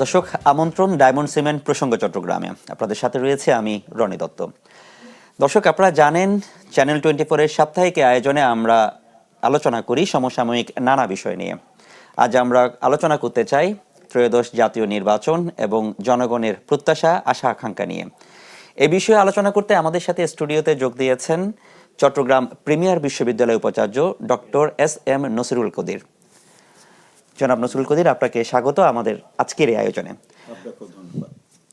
দর্শক, আমন্ত্রণ diamond cement প্রসঙ্গ চট্টগ্রামে। আপনাদের সাথে রয়েছে আমি রনি দত্ত। দর্শক, আপনারা জানেন চ্যানেল 24-এর সাপ্তাহিক আয়োজনে আমরা আলোচনা করি সমসাময়িক নানা বিষয় নিয়ে। আজ আমরা আলোচনা করতে চাই ত্রয়োদশ জাতীয় নির্বাচন এবং জনগণের প্রত্যাশা, আশা, আকাঙ্ক্ষা নিয়ে। এ বিষয়ে আলোচনা করতে আমাদের সাথে স্টুডিওতে যোগ দিয়েছেন চট্টগ্রাম প্রিমিয়ার বিশ্ববিদ্যালয়ের উপাচার্য ডক্টর এস.এম. নসিরুল কদির। জনাব নসরুল কদির, আপনাকে স্বাগত আমাদের আজকের এই আয়োজনে।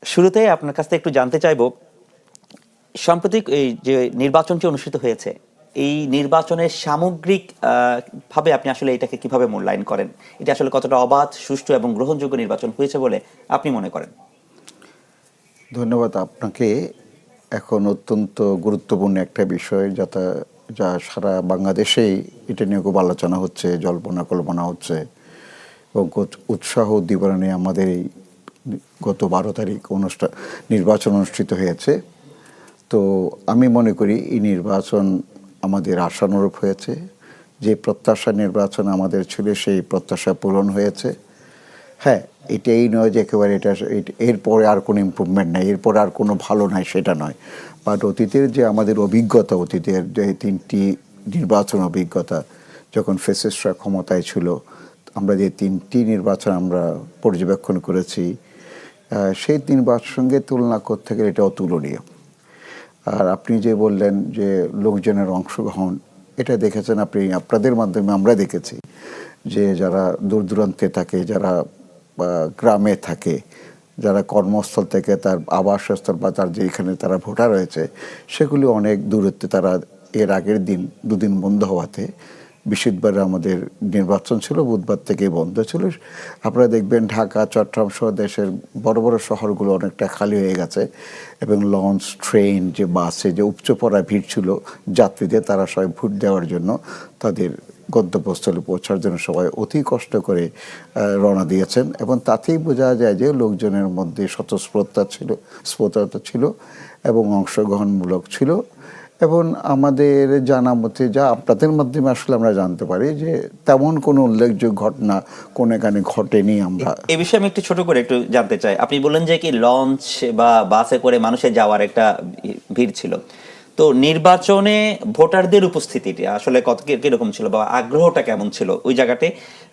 শুরুতে আপনার কাছ থেকে একটু জানতে চাইব, সাম্প্রতিক এই যে নির্বাচনটি অনুষ্ঠিত হয়েছে, এই নির্বাচনের সামগ্রিক ভাবে আপনি আসলে এটাকে কিভাবে মূল্যায়ন করেন? এটা আসলে কতটা অবাধ, সুষ্ঠু এবং গ্রহণযোগ্য নির্বাচন হয়েছে বলে আপনি মনে করেন? ধন্যবাদ আপনাকে। এখন অত্যন্ত গুরুত্বপূর্ণ একটা বিষয়, যা সারা বাংলাদেশেই এটা নিয়ে খুব আলোচনা হচ্ছে, জল্পনা কল্পনা হচ্ছে এবং উৎসাহ উদ্দীপনা নিয়ে আমাদের এই গত 12 তারিখ নির্বাচন অনুষ্ঠিত হয়েছে। তো আমি মনে করি এই নির্বাচন আমাদের আশানুরূপ হয়েছে। যে প্রত্যাশা নির্বাচন আমাদের ছিল সেই প্রত্যাশা পূরণ হয়েছে। হ্যাঁ, এটাই নয় যে একেবারে এরপরে আর কোনো ইমপ্রুভমেন্ট নাই, এরপরে আর কোনো ভালো নাই, সেটা নয়। বাট অতীতের যে আমাদের অভিজ্ঞতা, অতীতের যে 3টি নির্বাচন অভিজ্ঞতা, যখন ফ্যাসিস্টরা ক্ষমতায় ছিল, আমরা যে 3টি নির্বাচন আমরা পর্যবেক্ষণ করেছি, সেই নির্বাচনের সঙ্গে তুলনা করতে গেলে এটা অতুলনীয়। আর আপনি যে বললেন যে লোকজনের অংশগ্রহণ, এটা দেখেছেন আপনি, আপনাদের মাধ্যমে আমরা দেখেছি যে যারা দূর দূরান্তে থাকে, যারা গ্রামে থাকে, যারা কর্মস্থল থেকে তার আবাসস্থল বা তার যেখানে তারা ভোটার রয়েছে, সেগুলি অনেক দূরত্বে। তারা এর আগের দিন 2 দিন বন্ধ হওয়াতে, বৃহস্পতিবার আমাদের নির্বাচন ছিল, বুধবার থেকে বন্ধ ছিল। আপনারা দেখবেন ঢাকা, চট্টগ্রাম সহ দেশের বড় বড় শহরগুলো অনেকটা খালি হয়ে গেছে এবং লঞ্চ, ট্রেন, যে বাসে যে উপচে পড়া ভিড় ছিল যাত্রীদের, তারা সবাই ভোট দেওয়ার জন্য তাদের গন্তব্যস্থলে পৌঁছার জন্য সবাই অতি কষ্ট করে রওনা দিয়েছেন। এবং তাতেই বোঝা যায় যে লোকজনের মধ্যে স্বতঃস্ফূর্ততা ছিল এবং অংশগ্রহণমূলক ছিল। এবং আমাদের জানা মতে, যা আপনাদের মাধ্যমে আসলে আমরা জানতে পারি, যে তেমন কোনো উল্লেখযোগ্য ঘটনা কোনো এখানে ঘটেনি। আমরা এই বিষয়ে আমি একটু ছোট করে একটু জানতে চাই। আপনি বললেন যে কি লঞ্চ বা বাসে করে মানুষের যাওয়ার একটা ভিড় ছিল, তো নির্বাচনে ভোটারদের উপস্থিতিটা আসলে কত কিরকম ছিল বা আগ্রহটা কেমন ছিল ওই জায়গাতে,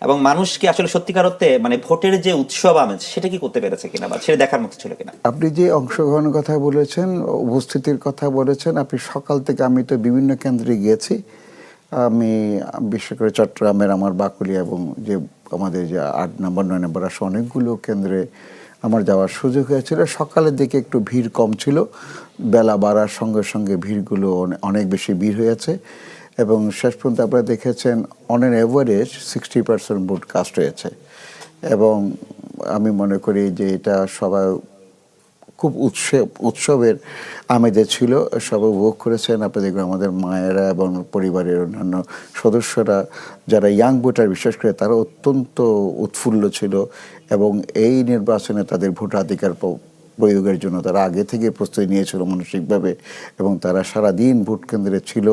এবং মানুষ কি আসলে সত্যিকার অর্থে মানে ভোটের যে উৎসব আমেজ সেটা কি করতে পেরেছে কিনা বা সেটা দেখার মতো ছিল কিনা? আপনি যে অংশগ্রহণের কথা বলেছেন, উপস্থিতির কথা বলেছেন, আপনি সকাল থেকে, আমি তো বিভিন্ন কেন্দ্রে গিয়েছি। আমি বিশেষ করে চট্টগ্রামের আমার বাকুলিয়া এবং যে আমাদের যে 8 নম্বর 9 নম্বর আসে অনেকগুলো কেন্দ্রে আমার যাওয়ার সুযোগ হয়েছিল। সকালের দিকে একটু ভিড় কম ছিল, বেলা বাড়ার সঙ্গে সঙ্গে ভিড়গুলো অনেক বেশি ভিড় হয়েছে এবং শেষ পর্যন্ত আপনারা দেখেছেন on an average 60% vote cast হয়েছে। এবং আমি মনে করি যে এটা সবাই খুব উৎসবের আমেজে ছিল, সবাই উপভোগ করেছেন। আপনি দেখবেন আমাদের মায়েরা এবং পরিবারের অন্যান্য সদস্যরা, যারা ইয়াং ভোটার বিশেষ করে, তারা অত্যন্ত উৎফুল্ল ছিল এবং এই নির্বাচনে তাদের ভোটাধিকার প্রয়োগের জন্য তারা আগে থেকে প্রস্তুতি নিয়েছিল মানসিকভাবে এবং তারা সারাদিন ভোট কেন্দ্রে ছিল।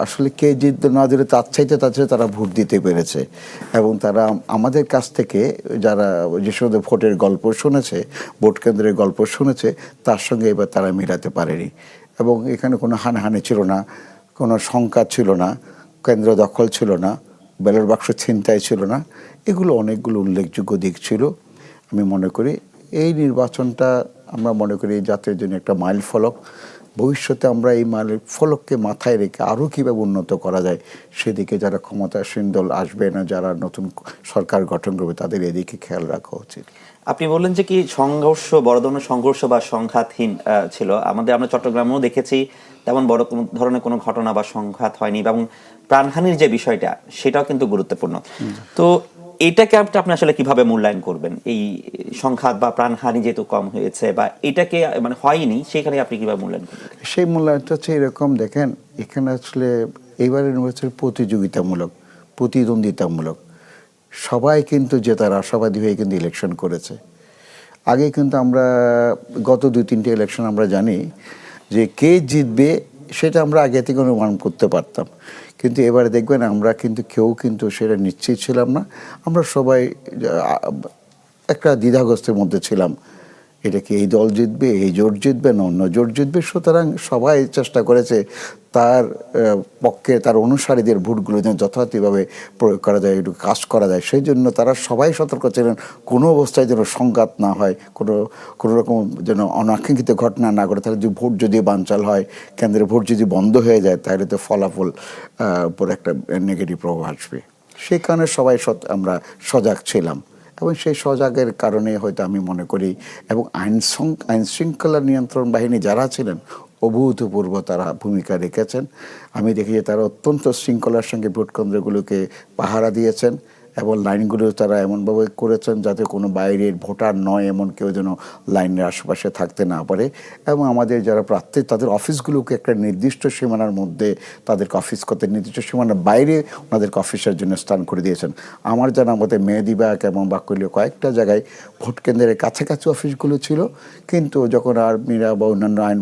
আসলে কে জিততে না দিলে তার চাইতে তারা ভোট দিতে পেরেছে এবং তারা আমাদের কাছ থেকে যারা যে সমস্ত ভোটের গল্প শুনেছে, ভোট কেন্দ্রের গল্প শুনেছে, তার সঙ্গে এবার তারা মেলাতে পারেনি। এবং এখানে কোনো হানাহানি ছিল না, কোনো শঙ্কা ছিল না, কেন্দ্র দখল ছিল না, ব্যালট বাক্স ছিনতাই ছিল না। এগুলো অনেকগুলো উল্লেখযোগ্য দিক ছিল। আমি মনে করি এই নির্বাচনটা, আমরা মনে করি জাতির জন্য একটা মাইল ফলক। ভবিষ্যতে আমরা এই মাইল ফলককে মাথায় রেখে আরও কীভাবে উন্নত করা যায় সেদিকে যারা ক্ষমতাসীন দল আসবে না, যারা নতুন সরকার গঠন করবে, তাদের এদিকে খেয়াল রাখা উচিত। আপনি বললেন যে কি সংঘর্ষ, বড় ধরনের সংঘর্ষ বা সংঘাতহীন ছিল। আমরা চট্টগ্রামেও দেখেছি তেমন বড় কোনো ধরনের কোনো ঘটনা বা সংঘাত হয়নি, এবং প্রাণহানির যে বিষয়টা সেটাও কিন্তু গুরুত্বপূর্ণ। তো এটাকে আপনি আসলে কিভাবে মূল্যায়ন করবেন? এই সংঘাত বা প্রাণহানি যেহেতু কম হয়েছে বা এটাকে মানে হয়নি, সেখানে আপনি কিভাবে মূল্যায়ন করবেন? সেই মূল্যায়নটা হচ্ছে এরকম, দেখেন এখানে আসলে এইবারের নির্বাচন প্রতিদ্বন্দ্বিতামূলক। সবাই কিন্তু জেতার আশাবাদী হয়ে কিন্তু ইলেকশন করেছে। আগে কিন্তু আমরা গত 2-3টে ইলেকশন আমরা জানি যে কে জিতবে সেটা আমরা আগে থেকে অনুমান করতে পারতাম, কিন্তু এবারে দেখবেন আমরা কিন্তু কেউ কিন্তু সেটা নিশ্চিত ছিলাম না। আমরা সবাই একটা দ্বিধাগ্রস্তের মধ্যে ছিলাম, এটা কি এই দল জিতবে, এই জোট জিতবে না অন্য জোট জিতবে। সুতরাং সবাই চেষ্টা করেছে তার পক্ষে তার অনুসারীদের ভোটগুলো যেন যথাযথভাবে প্রয়োগ করা যায়, একটু কাজ করা যায়, সেই জন্য তারা সবাই সতর্ক ছিলেন কোনো অবস্থায় যেন সংঘাত না হয়, কোনো রকম যেন অনাকাঙ্ক্ষিত ঘটনা না ঘটে। তাহলে যে ভোট যদি বানচাল হয়, কেন্দ্রের ভোট যদি বন্ধ হয়ে যায়, তাহলে তো ফলাফল উপর একটা নেগেটিভ প্রভাব আসবে। সেই কারণে সবাই আমরা সজাগ ছিলাম, এবং সেই সজাগের কারণে হয়তো আমি মনে করি, এবং আইন শৃঙ্খলা নিয়ন্ত্রণ বাহিনী যারা ছিলেন অভূতপূর্ব তারা ভূমিকা রেখেছেন। আমি দেখি যে তারা অত্যন্ত শৃঙ্খলার সঙ্গে ভোট কেন্দ্রগুলোকে পাহারা দিয়েছেন, এবং লাইনগুলো তারা এমনভাবে করেছেন যাতে কোনো বাইরের ভোটার নয় এমন কেউ যেন লাইনের আশেপাশে থাকতে না পারে। এবং আমাদের যারা প্রার্থী তাদের অফিসগুলোকে একটা নির্দিষ্ট সীমানার মধ্যে তাদেরকে অফিস করতে, নির্দিষ্ট সীমানার বাইরে ওনাদেরকে অফিসের জন্য স্থান করে দিয়েছেন। আমার জানা মতে মেহেদীবাগ এবং বাকুলিয়া কয়েকটা জায়গায় ভোট কেন্দ্রের কাছাকাছি অফিসগুলো ছিল, কিন্তু যখন আর্মিরা বা অন্যান্য আইন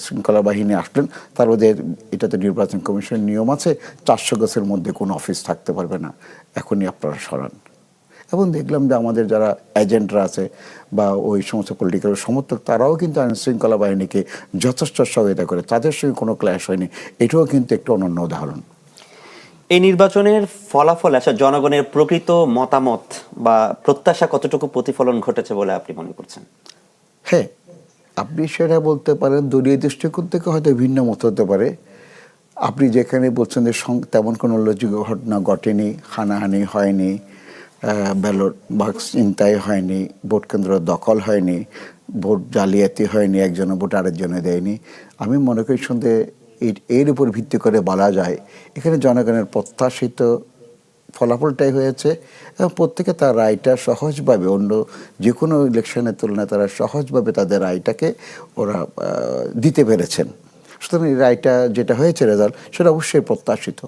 শৃঙ্খলা বাহিনী আসলেন, তার ওদের এটাতে নির্বাচন কমিশনের নিয়ম আছে 400 গজের মধ্যে কোনো অফিস থাকতে পারবে না, এখনই আপনারা সরান। এবং দেখলাম যে আমাদের যারা এজেন্টরা আছে বা ওই সমস্ত পলিটিক্যাল সমর্থক, তারাও কিন্তু আইন শৃঙ্খলা বাহিনীকে যথেষ্ট সহায়তা করে, তাদের সঙ্গে কোনো ক্ল্যাশ হয়নি। এটাও কিন্তু একটু অনন্য উদাহরণ। এই নির্বাচনের ফলাফল আসলে জনগণের প্রকৃত মতামত বা প্রত্যাশা কতটুকু প্রতিফলন ঘটেছে বলে আপনি মনে করছেন? হ্যাঁ, আপনি সেটা বলতে পারেন, দলীয় দৃষ্টিকোণ থেকে হয়তো ভিন্ন মত হতে পারে। আপনি যেখানে বলছেন যে তেমন কোনো উল্লেখযোগ্য ঘটনা ঘটেনি, হানাহানি হয়নি, ব্যালট বাক্স ছিনতাই হয়নি, ভোট কেন্দ্র দখল হয়নি, ভোট জালিয়াতি হয়নি, একজনের ভোট আরেকজনে দেয়নি, আমি মনে করি শুনতে এর উপর ভিত্তি করে বলা যায় এখানে জনগণের প্রত্যাশিত ফলাফলটাই হয়েছে, এবং প্রত্যেকে তার রায়টা সহজভাবে, অন্য যে কোনো ইলেকশনের তুলনায় তারা সহজভাবে তাদের রায়টাকে ওরা দিতে পেরেছেন। সুতরাং এই রায়টা যেটা হয়েছে রেজাল্ট, সেটা অবশ্যই প্রত্যাশিত।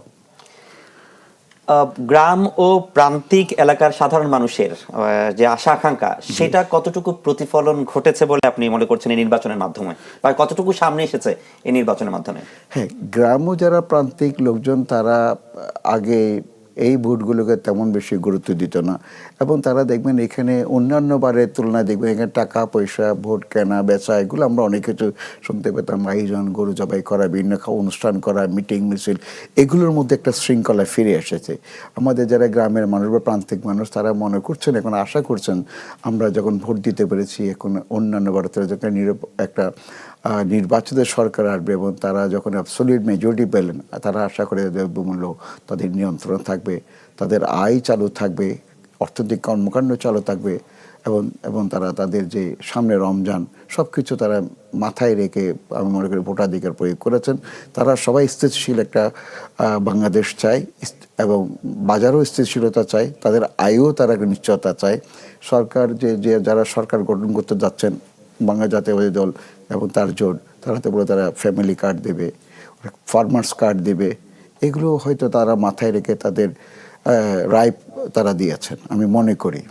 গ্রাম ও প্রান্তিক এলাকার সাধারণ মানুষের যে আশা আকাঙ্ক্ষা, সেটা কতটুকু প্রতিফলন ঘটেছে বলে আপনি মনে করছেন এই নির্বাচনের মাধ্যমে, বা কতটুকু সামনে এসেছে এই নির্বাচনের মাধ্যমে? হ্যাঁ, গ্রাম ও যারা প্রান্তিক লোকজন, তারা আগে এই ভোটগুলোকে তেমন বেশি গুরুত্ব দিত না, এবং তারা দেখবেন এখানে অন্যান্য বারের তুলনায় দেখবেন এখানে টাকা পয়সা, ভোট কেনা বেচা, এগুলো আমরা অনেক কিছু শুনতে পেতাম, আয়োজন, গরু জবাই করা, বিভিন্ন অনুষ্ঠান করা, মিটিং মিছিল, এগুলোর মধ্যে একটা শৃঙ্খলা ফিরে এসেছে। আমাদের যারা গ্রামের মানুষ বা প্রান্তিক মানুষ, তারা মনে করছেন, এখন আশা করছেন, আমরা যখন ভোট দিতে পেরেছি, এখন অন্যান্য ভারতের যখন একটা নির্বাচিত সরকার আসবে এবং তারা যখন অ্যাবসলিউট মেজরিটি পেলেন, তারা আশা করে দ্রব্যমূল্য তাদের নিয়ন্ত্রণ থাকবে, তাদের আয় চালু থাকবে, অর্থনৈতিক কর্মকাণ্ড চালু থাকবে, এবং তারা তাদের যে সামনে রমজান, সব কিছু তারা মাথায় রেখে আমি মনে করি ভোটাধিকার প্রয়োগ করেছেন। তারা সবাই স্থিতিশীল একটা বাংলাদেশ চায়, এবং বাজারও স্থিতিশীলতা চায়, তাদের আয়ও তারা নিশ্চয়তা চায়। সরকার যে যারা সরকার গঠন করতে যাচ্ছেন, বাংলা জাতীয়বাদী দল এবং তার জোট, তারাতে বলে তারা ফ্যামিলি কার্ড দেবে, ফার্মার্স কার্ড দেবে, এগুলো হয়তো তারা মাথায় রেখে তাদের রায় তারা দিয়েছেন আমি মনে করি।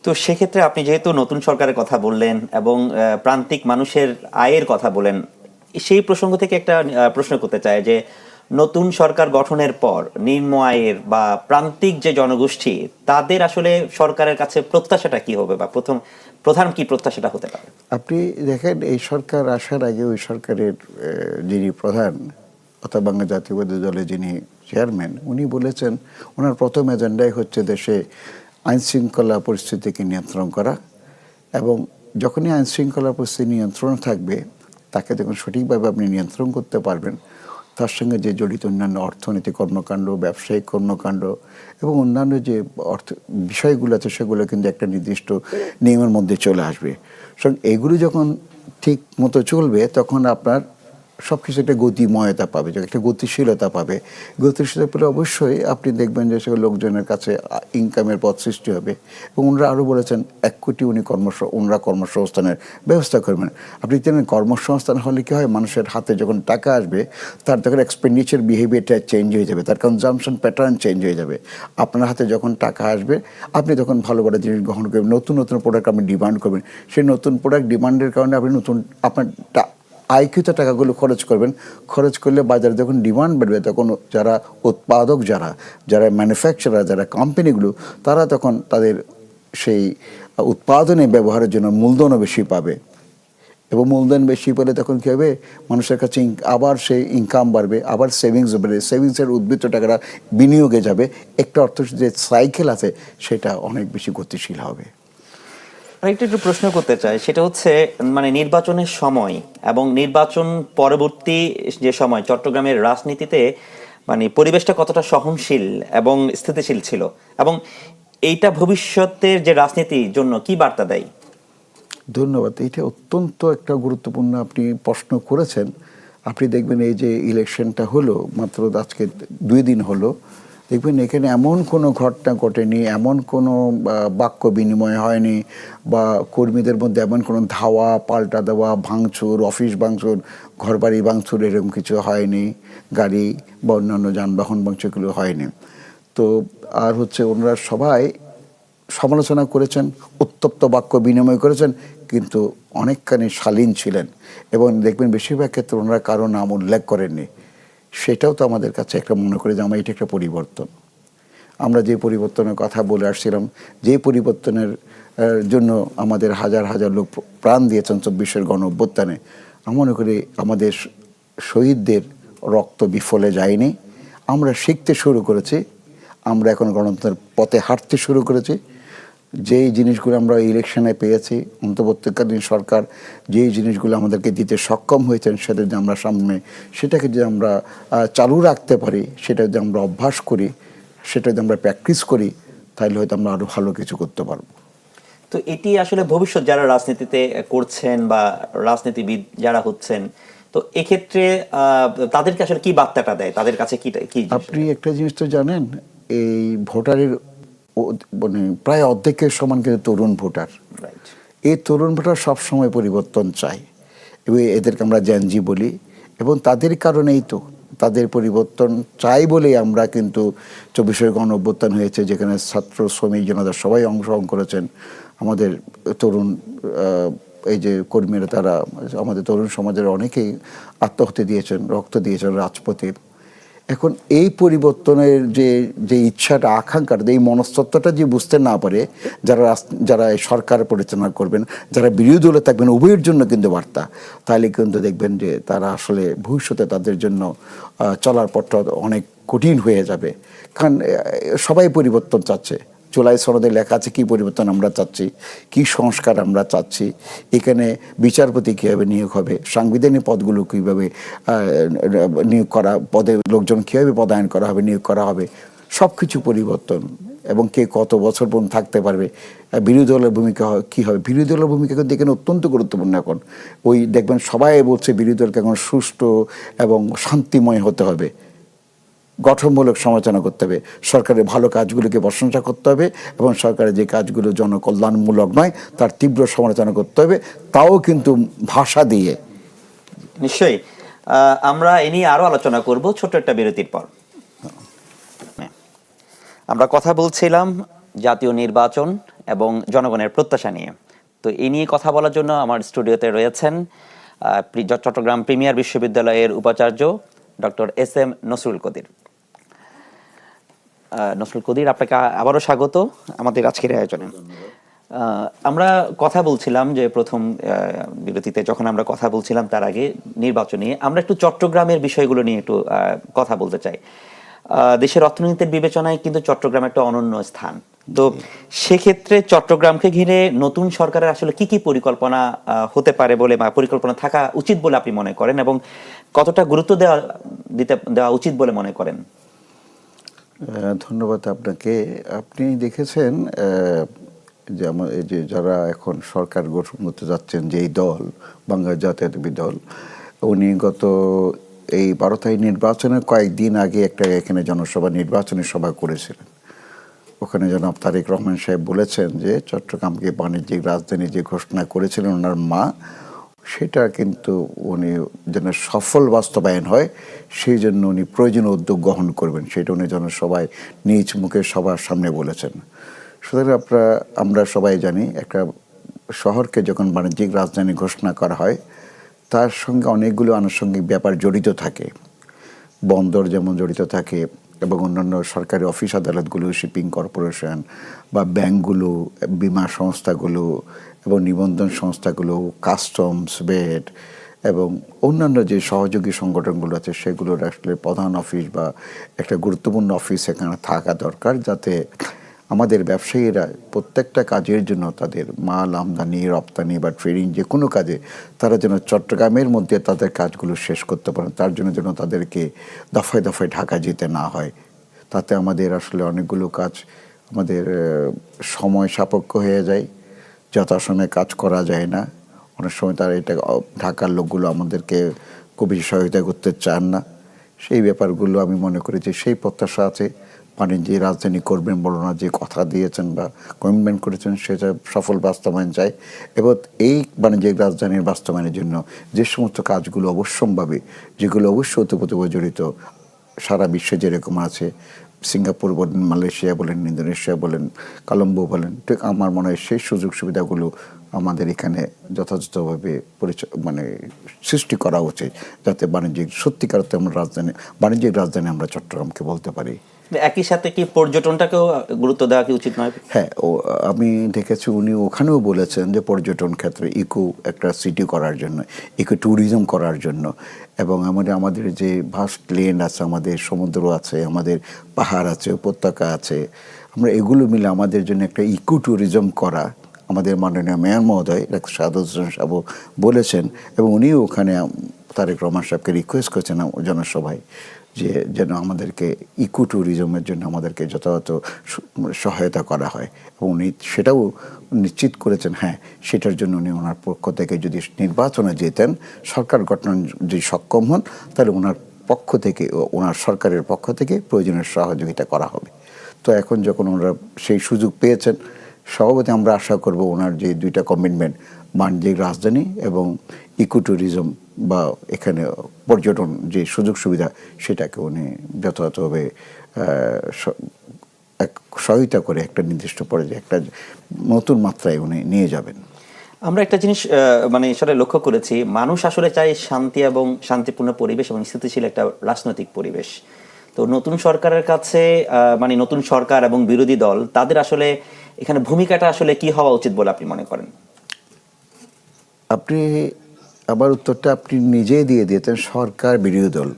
তো সেক্ষেত্রে আপনি যেহেতু নতুন সরকারের কথা বললেন এবং প্রান্তিক মানুষের আয়ের কথা বলেন, সেই প্রসঙ্গ থেকে একটা প্রশ্ন করতে চাই যে নতুন সরকার গঠনের পর নিম্ন আয়ের বা প্রান্তিক যে জনগোষ্ঠী, তাদের আসলে সরকারের কাছে প্রত্যাশাটা কি হবে, বা প্রধান কি প্রত্যাশাটা হতে পারে? আপনি দেখেন, এই সরকার আসার আগে ওই সরকারের যিনি প্রধান, অর্থাৎ বাংলা জাতীয়বাদী দলের যিনি চেয়ারম্যান, উনি বলেছেন ওনার প্রথম এজেন্ডাই হচ্ছে দেশে আইন শৃঙ্খলা পরিস্থিতিকে নিয়ন্ত্রণ করা, এবং যখনই আইন শৃঙ্খলা পরিস্থিতি নিয়ন্ত্রণ থাকবে, তাকে যখন সঠিকভাবে আপনি নিয়ন্ত্রণ করতে পারবেন, তার সঙ্গে যে জড়িত অন্যান্য অর্থনৈতিক কর্মকাণ্ড, ব্যবসায়িক কর্মকাণ্ড এবং অন্যান্য যে বিষয়গুলো আছে, সেগুলো কিন্তু একটা নির্দিষ্ট নিয়মের মধ্যে চলে আসবে। সুতরাং এগুলো যখন ঠিক মতো চলবে, তখন আপনার সব কিছু একটা গতিময়তা পাবে, একটা গতিশীলতা পাবে। গতিশীলতা পেলে অবশ্যই আপনি দেখবেন যে সেগুলো লোকজনের কাছে ইনকামের পথ সৃষ্টি হবে। এবং ওনারা আরও বলেছেন 1 কোটি ওনারা কর্মসংস্থানের ব্যবস্থা করবেন। আপনি জানেন, কর্মসংস্থান হলে কী হয়, মানুষের হাতে যখন টাকা আসবে, তার তখন এক্সপেন্ডিচার বিহেভিয়ারটা চেঞ্জ হয়ে যাবে, তার কনজামশন প্যাটার্ন চেঞ্জ হয়ে যাবে। আপনার হাতে যখন টাকা আসবে, আপনি তখন ভালো ভালো জিনিস গ্রহণ করবেন, নতুন নতুন প্রোডাক্ট আপনি ডিমান্ড করবেন। সেই নতুন প্রোডাক্ট ডিমান্ডের কারণে আপনি আপনার আয়কৃত টাকাগুলো খরচ করবেন। খরচ করলে বাজারে যখন ডিমান্ড বাড়বে, তখন যারা উৎপাদক, যারা ম্যানুফ্যাকচারার, যারা কোম্পানিগুলো, তারা তখন তাদের সেই উৎপাদনে ব্যবহারের জন্য মূলধনও বেশি পাবে, এবং মূলধন বেশি পেলে তখন কী হবে, মানুষের কাছে আবার সেই ইনকাম বাড়বে, আবার সেভিংস বাড়বে, সেভিংসের উদ্বৃত্ত টাকাটা বিনিয়োগে যাবে, একটা অর্থ যে সাইকেল আছে সেটা অনেক বেশি গতিশীল হবে। একটু প্রশ্ন করতে চাই, সেটা হচ্ছে মানে নির্বাচনের সময় এবং নির্বাচন পরবর্তী যে সময় চট্টগ্রামের রাজনীতিতে মানে পরিবেশটা কতটা সহনশীল এবং স্থিতিশীল ছিল, এবং এইটা ভবিষ্যতের যে রাজনীতির জন্য কি বার্তা দেয়? ধন্যবাদ। এটা অত্যন্ত একটা গুরুত্বপূর্ণ আপনি প্রশ্ন করেছেন। আপনি দেখবেন এই যে ইলেকশনটা হলো মাত্র আজকে 2 দিন হলো, দেখবেন এখানে এমন কোনো ঘটনা ঘটেনি, এমন কোনো বাক্য বিনিময় হয়নি, বা কর্মীদের মধ্যে এমন কোনো ধাওয়া পাল্টা দেওয়া, ভাঙচুর, অফিস ভাঙচুর, ঘরবাড়ি ভাঙচুর এরকম কিছু হয়নি, গাড়ি বা অন্যান্য যানবাহন ভাঙচুরগুলো হয়নি। তো আর হচ্ছে ওনারা সবাই সমালোচনা করেছেন, উত্তপ্ত বাক্য বিনিময় করেছেন, কিন্তু অনেকখানি শালীন ছিলেন, এবং দেখবেন বেশিরভাগ ক্ষেত্রে ওনারা কারো নাম উল্লেখ করেননি। সেটাও তো আমাদের কাছে একটা মনে করে যে আমরা এটা একটা পরিবর্তন, আমরা যে পরিবর্তনের কথা বলে আসছিলাম, যে পরিবর্তনের জন্য আমাদের হাজার হাজার লোক প্রাণ দিয়েছেন 24-এর গণ অভ্যুত্থানে, আমি মনে করি আমাদের শহীদদের রক্ত বিফলে যায়নি। আমরা শিখতে শুরু করেছি, আমরা এখন গণতন্ত্রের পথে হাঁটতে শুরু করেছি। যেই জিনিসগুলো আমরা ইলেকশনে পেয়েছি, অন্তর্বর্তীকালীন সরকার যেই জিনিসগুলো আমাদেরকে দিতে সক্ষম হয়েছেন, সেটা যদি আমরা সামনে সেটাকে যদি আমরা চালু রাখতে পারি, সেটা যদি আমরা অভ্যাস করি, সেটা যদি আমরা প্র্যাকটিস করি, তাহলে হয়তো আমরা আরও ভালো কিছু করতে পারবো। তো এটি আসলে ভবিষ্যৎ যারা রাজনীতিতে করছেন বা রাজনীতিবিদ যারা হচ্ছেন, তো এক্ষেত্রে তাদেরকে আসলে কি বার্তাটা দেয়, তাদের কাছে কি কি আপনি একটা জিনিস তো জানেন, এই ভোটারের মানে প্রায় অর্ধেকের সমান কিন্তু তরুণ ভোটার। রাইট। এই তরুণ ভোটার সবসময় পরিবর্তন চায়, এবং এদেরকে আমরা জ্যানজি বলি, এবং তাদের কারণেই তো তাদের পরিবর্তন চাই বলেই আমরা কিন্তু 24-এর গণ অভ্যুত্থান হয়েছে, যেখানে ছাত্র শ্রমিক জনতা সবাই অংশগ্রহণ করেছেন। আমাদের তরুণ এই যে কর্মীরা, তারা আমাদের তরুণ সমাজের অনেকেই আত্মহত্যা দিয়েছেন, রক্ত দিয়েছেন রাজপথে। এখন এই পরিবর্তনের যে ইচ্ছাটা, আকাঙ্ক্ষাটা, এই মনস্তত্ত্বটা যে বুঝতে না পারে যারা সরকার পরিচালনা করবেন, যারা বিরোধী দলে থাকবেন, উভয়ের জন্য কিন্তু বার্তা, তাহলে কিন্তু দেখবেন যে তারা আসলে ভবিষ্যতে তাদের জন্য চলার পথটা অনেক কঠিন হয়ে যাবে। কারণ সবাই পরিবর্তন চাচ্ছে। জুলাই সনদে লেখা আছে কী পরিবর্তন আমরা চাচ্ছি, কী সংস্কার আমরা চাচ্ছি, এখানে বিচারপতি কীভাবে নিয়োগ হবে, সাংবিধানিক পদগুলো কীভাবে নিয়োগ করা, পদে লোকজন কীভাবে পদায়ন করা হবে, নিয়োগ করা হবে, সব কিছু পরিবর্তন, এবং কে কত বছর পর্যন্ত থাকতে পারবে, বিরোধী দলের ভূমিকা কী হবে। বিরোধী দলের ভূমিকা কিন্তু এখানে অত্যন্ত গুরুত্বপূর্ণ। এখন ওই দেখবেন সবাই বলছে বিরোধী দলকে এখন সুষ্ঠু এবং শান্তিময় হতে হবে, গঠনমূলক সমালোচনা করতে হবে, সরকারের ভালো কাজগুলোকে প্রশংসা করতে হবে, এবং সরকারের যে কাজগুলো জনকল্যাণমূলক নয় তার তীব্র সমালোচনা করতে হবে, তাও কিন্তু ভাষা দিয়ে। নিশ্চয়ই আমরা এ নিয়ে আরো আলোচনা করব ছোট্ট একটা বিরতির পর। আমরা কথা বলছিলাম জাতীয় নির্বাচন এবং জনগণের প্রত্যাশা নিয়ে। তো এই নিয়ে কথা বলার জন্য আমার স্টুডিওতে রয়েছেন চট্টগ্রাম প্রিমিয়ার বিশ্ববিদ্যালয়ের উপাচার্য ডক্টর এস.এম. নসরুল কদির। নসরুল কদির, আপনাকে আবারও স্বাগত আমাদের আজকের আয়োজনে। আমরা কথা বলছিলাম যে প্রথম বিরতিতে যখন আমরা কথা বলছিলাম তার আগে নির্বাচন নিয়ে, আমরা একটু চট্টগ্রামের বিষয়গুলো নিয়ে একটু কথা বলতে চাই। দেশের অর্থনীতির বিবেচনায় কিন্তু চট্টগ্রাম একটা অনন্য স্থান। তো সেক্ষেত্রে চট্টগ্রামকে ঘিরে নতুন সরকারের আসলে কি কি পরিকল্পনা হতে পারে বলে বা পরিকল্পনা থাকা উচিত বলে আপনি মনে করেন, এবং কতটা গুরুত্ব দেওয়া উচিত বলে মনে করেন? ধন্যবাদ আপনাকে। আপনি দেখেছেন যে এই যে যারা এখন সরকার গঠন করতে যাচ্ছেন, যে এই দল বাংলাদেশ জাতীয়তাবাদী দল, উনি গত এই 12 তারিখ নির্বাচনের কয়েকদিন আগে একটা এখানে জনসভা, নির্বাচনী সভা করেছিলেন। ওখানে জনাব তারেক রহমান সাহেব বলেছেন যে চট্টগ্রামকে বাণিজ্যিক রাজধানী যে ঘোষণা করেছিলেন ওনার মা, সেটা কিন্তু উনি যেন সফল বাস্তবায়ন হয় সেই জন্য উনি প্রয়োজনীয় উদ্যোগ গ্রহণ করবেন, সেটা উনি জনসভায় নিজ মুখে সবার সামনে বলেছেন। সুতরাং আমরা সবাই জানি একটা শহরকে যখন বাণিজ্যিক রাজধানী ঘোষণা করা হয় তার সঙ্গে অনেকগুলো আনুষঙ্গিক ব্যাপার জড়িত থাকে। বন্দর যেমন জড়িত থাকে, এবং অন্যান্য সরকারি অফিস আদালতগুলো, শিপিং কর্পোরেশন বা ব্যাংকগুলো, বীমা সংস্থাগুলো এবং নিবন্ধন সংস্থাগুলো, কাস্টমস, ভেট এবং অন্যান্য যে সহযোগী সংগঠনগুলো আছে সেগুলোর আসলে প্রধান অফিস বা একটা গুরুত্বপূর্ণ অফিস এখানে থাকা দরকার, যাতে আমাদের ব্যবসায়ীরা প্রত্যেকটা কাজের জন্য তাদের মাল আমদানি, রপ্তানি বা ট্রেডিং যে কোনো কাজে তারা যেন চট্টগ্রামের মধ্যে তাদের কাজগুলো শেষ করতে পারেন, তার জন্য যেন তাদেরকে দফায় দফায় ঢাকা যেতে না হয়। তাতে আমাদের আসলে অনেকগুলো কাজ আমাদের সময় সাপেক্ষ হয়ে যায়, যথাসময়ে কাজ করা যায় না। অনেক সময় তারা এটা ঢাকার লোকগুলো আমাদেরকে খুব বেশি সহায়তা করতে চান না। সেই ব্যাপারগুলো আমি মনে করি যে সেই প্রত্যাশা আছে, বাণিজ্যিক রাজধানী করবেন বলো না যে কথা দিয়েছেন বা কমিটমেন্ট করেছেন সেটা সফল বাস্তবায়ন চাই। এবং এই বাণিজ্যিক রাজধানীর বাস্তবায়নের জন্য যে সমস্ত কাজগুলো অবশ্যম্ভাবী, যেগুলো অবশ্যই ওতপ্রোতভাবে জড়িত, সারা বিশ্বে যেরকম আছে, সিঙ্গাপুর বলেন, মালয়েশিয়া বলেন, ইন্দোনেশিয়া বলেন, কলম্বো বলেন, ঠিক আমার মনে হয় সেই সুযোগ সুবিধাগুলো আমাদের এখানে যথাযথভাবে সৃষ্টি করা উচিত, যাতে বাণিজ্যিক সত্যিকার অর্থে আমরা বাণিজ্যিক রাজধানী আমরা চট্টগ্রামকে বলতে পারি। একই সাথে কি পর্যটনটাকেও গুরুত্ব দেওয়া কি উচিত নয়? হ্যাঁ, আমি দেখেছি উনি ওখানেও বলেছেন যে পর্যটন ক্ষেত্রে ইকো একটা সিটি করার জন্য, ইকো ট্যুরিজম করার জন্য, এবং আমাদের যে ভাস্ট ল্যান্ড আছে, আমাদের সমুদ্র আছে, আমাদের পাহাড় আছে, উপত্যকা আছে, আমরা এগুলো মিলে আমাদের জন্য একটা ইকো ট্যুরিজম করা আমাদের মাননীয় মেয়র মহোদয় ডাক্তার শাহাদাত হোসেন সাহেব বলেছেন, এবং উনিও ওখানে তারেক রহমান সাহেবকে রিকোয়েস্ট করেছেন জনসভায় যে যেন আমাদেরকে ইকো ট্যুরিজমের জন্য আমাদেরকে যথাযথ সহায়তা করা হয়, এবং উনি সেটাও নিশ্চিত করেছেন। হ্যাঁ, সেটার জন্য উনি ওনার পক্ষ থেকে যদি নির্বাচনে যেতেন, সরকার গঠন যদি সক্ষম হন, তাহলে ওনার পক্ষ থেকে, ওনার সরকারের পক্ষ থেকে প্রয়োজনীয় সহযোগিতা করা হবে। তো এখন যখন ওনারা সেই সুযোগ পেয়েছেন, স্বভাবতই আমরা আশা করব ওনার যে দুইটা কমিটমেন্ট, বাণিজ্যিক রাজধানী এবং ইকো ট্যুরিজম বা এখানে পর্যটন যে সুযোগ সুবিধা, সেটাকে উনি যথাযথভাবে সহায়তা করে একটা নির্দিষ্ট পর্যায়ে একটা নতুন মাত্রায় উনি নিয়ে যাবেন। আমরা একটা জিনিস আসলে লক্ষ্য করেছি, মানুষ আসলে চায় শান্তি এবং শান্তিপূর্ণ পরিবেশ এবং স্থিতিশীল একটা রাজনৈতিক পরিবেশ। তো নতুন সরকারের কাছে নতুন সরকার এবং বিরোধী দল, তাদের আসলে এখানে ভূমিকাটা আসলে কি হওয়া উচিত বলে আপনি মনে করেন? আপনি আবার উত্তরটা আপনি নিজেই দিয়ে দিতেন। সরকার বিরোধী দল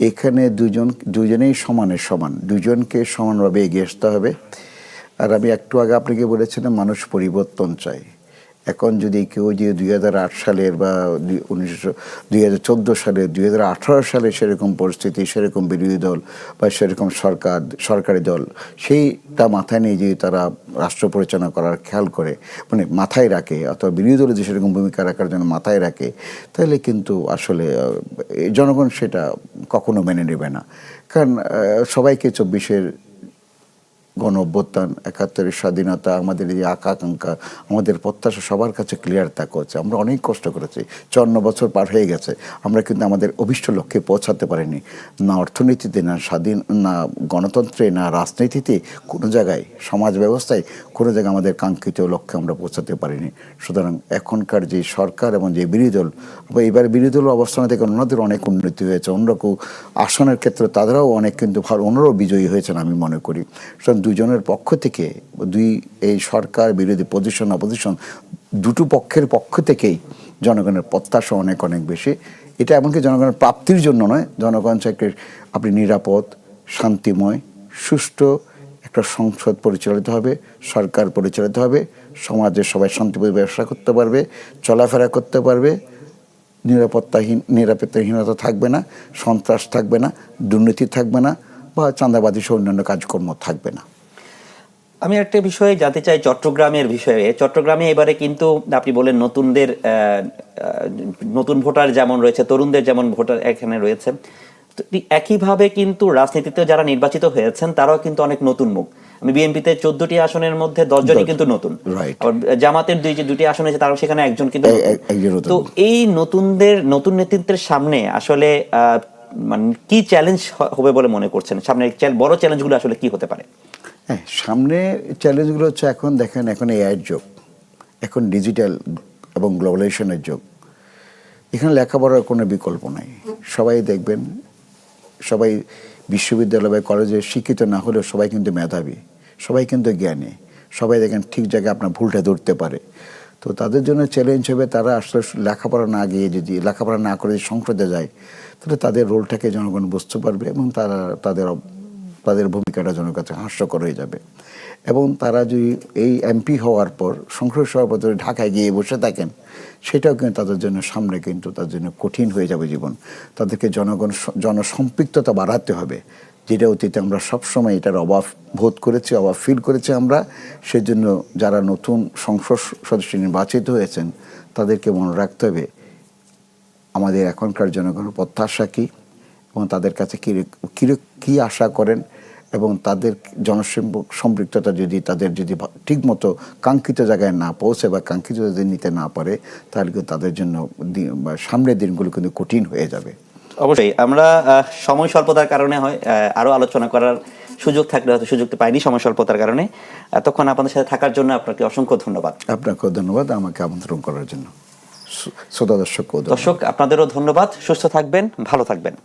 এখানে দুজনেই সমানের সমান, দুজনকে সমানভাবে এগিয়ে আসতে হবে। আর আমি একটু আগে আপনাকে বলেছিলাম মানুষ পরিবর্তন চায়। এখন যদি কেউ যে 2008 সালের বা 2014 সালের, 2018 সালে সেরকম পরিস্থিতি, সেরকম বিরোধী দল বা সেরকম সরকারি দল, সেইটা মাথায় নিয়ে যে তারা রাষ্ট্র পরিচালনা করার খেয়াল করে, মাথায় রাখে, অথবা বিরোধী দলে যে সেরকম ভূমিকা রাখার জন্য মাথায় রাখে, তাহলে কিন্তু আসলে জনগণ সেটা কখনো মেনে নেবে না। কারণ সবাইকে 24-এর গণ অভ্যুত্থান, 71-এর স্বাধীনতা, আমাদের এই আকাঙ্ক্ষা, আমাদের প্রত্যাশা সবার কাছে ক্লিয়ার থাকা হচ্ছে। আমরা অনেক কষ্ট করেছি, 54 বছর পার হয়ে গেছে, আমরা কিন্তু আমাদের অভিষ্ট লক্ষ্যে পৌঁছাতে পারিনি। না অর্থনীতিতে, না না গণতন্ত্রে, না রাজনীতিতে, কোনো জায়গায়, সমাজ ব্যবস্থায় কোনো জায়গায় আমাদের কাঙ্ক্ষিত লক্ষ্যে আমরা পৌঁছাতে পারিনি। সুতরাং এখনকার যে সরকার এবং যে বিরোধী দল, এবার বিরোধী দল অবস্থানে থেকে ওনাদের অনেক উন্নতি হয়েছে, অন্যকেও আসনের ক্ষেত্রে তাদেরও অনেক কিন্তু ভালো, ওনারাও বিজয়ী হয়েছেন আমি মনে করি। সুতরাং দুজনের পক্ষ থেকে, এই সরকার বিরোধী অপোজিশন দুটো পক্ষের পক্ষ থেকেই জনগণের প্রত্যাশা অনেক অনেক বেশি। এটা এমনকি জনগণের প্রাপ্তির জন্য নয়, জনগণ চাইকে আপনি নিরাপদ, শান্তিময়, সুষ্ঠু একটা সংসদ পরিচালিত হবে, সরকার পরিচালিত হবে, সমাজের সবাই শান্তিপূর্ণ ব্যবসা করতে পারবে, চলাফেরা করতে পারবে, নিরাপত্তাহীনতা থাকবে না, সন্ত্রাস থাকবে না, দুর্নীতি থাকবে না, বা চাঁদাবাদী সহ অন্যান্য কাজকর্ম থাকবে না। আমি একটা বিষয়ে জানতে চাই চট্টগ্রামের বিষয়ে। চট্টগ্রামে এবারে কিন্তু আপনি বলেন নতুন ভোটার যেমন রয়েছে, তরুণদের যেমন ভোটার এখানে রয়েছে, একইভাবে কিন্তু রাজনীতিতে যারা নির্বাচিত হয়েছেন তারাও কিন্তু অনেক নতুন মুখ। আমি বিএনপিতে 14টি আসনের মধ্যে 10 জনই কিন্তু নতুন, আবার জামাতের দুটি আসন আছে, তারাও সেখানে একজন কিন্তু। তো এই নতুন নেতৃত্বের সামনে আসলে কি চ্যালেঞ্জ হবে বলে মনে করছেন? সামনে বড় চ্যালেঞ্জগুলো আসলে কি হতে পারে? হ্যাঁ, সামনে চ্যালেঞ্জগুলো হচ্ছে, এখন দেখেন, এখন এআইয়ের যুগ, এখন ডিজিটাল এবং গ্লোবালাইজেশনের যুগ। এখানে লেখাপড়ার কোনো বিকল্প নাই। সবাই দেখবেন সবাই বিশ্ববিদ্যালয় বা কলেজে শিক্ষিত না হলেও সবাই কিন্তু মেধাবী, সবাই কিন্তু জ্ঞানী, সবাই দেখেন ঠিক জায়গায় আপনার ভুলটা ধরতে পারে। তো তাদের জন্য চ্যালেঞ্জ হবে তারা আসলে লেখাপড়া না গিয়ে যদি লেখাপড়া না করে যদি সংসদে যায়, তাহলে তাদের রোলটাকে জনগণ বুঝতে পারবে এবং তারা তাদের ভূমিকাটা জনের কাছে হাস্যকর হয়ে যাবে। এবং তারা যদি এই এমপি হওয়ার পর সংসদ সভাপতি ঢাকায় গিয়ে বসে থাকেন, সেটাও কিন্তু তাদের জন্য সামনে কিন্তু তাদের জন্য কঠিন হয়ে যাবে জীবন। তাদেরকে জনসম্পৃক্ততা বাড়াতে হবে, যেটা অতীতে আমরা সবসময় এটার অভাব বোধ করেছি, অভাব ফিল করেছি আমরা। সেজন্য যারা নতুন সংসদ সদস্য নির্বাচিত হয়েছেন তাদেরকে মনে রাখতে হবে আমাদের এখনকার জনগণের প্রত্যাশা কী এবং তাদের কাছে কী আশা করেন, এবং তাদের জনসম্পৃক্ততা যদি তাদের যদি ঠিকমতো কাঙ্ক্ষিত জায়গায় না পৌঁছে বা কাঙ্ক্ষিত যদি নিতে না পারে, তাহলে কিন্তু তাদের জন্য সামনের দিনগুলো কিন্তু কঠিন হয়ে যাবে। অবশ্যই আমরা সময় স্বল্পতার কারণে হয় আরো আলোচনা করার সুযোগ থাকলে হয়তো সুযোগটা পাইনি সময় স্বল্পতার কারণে। এতক্ষণ আপনাদের সাথে থাকার জন্য আপনাকে অসংখ্য ধন্যবাদ। আপনাকেও ধন্যবাদ আমাকে আমন্ত্রণ করার জন্য। শ্রোতা দর্শক আপনাদেরও ধন্যবাদ। সুস্থ থাকবেন, ভালো থাকবেন।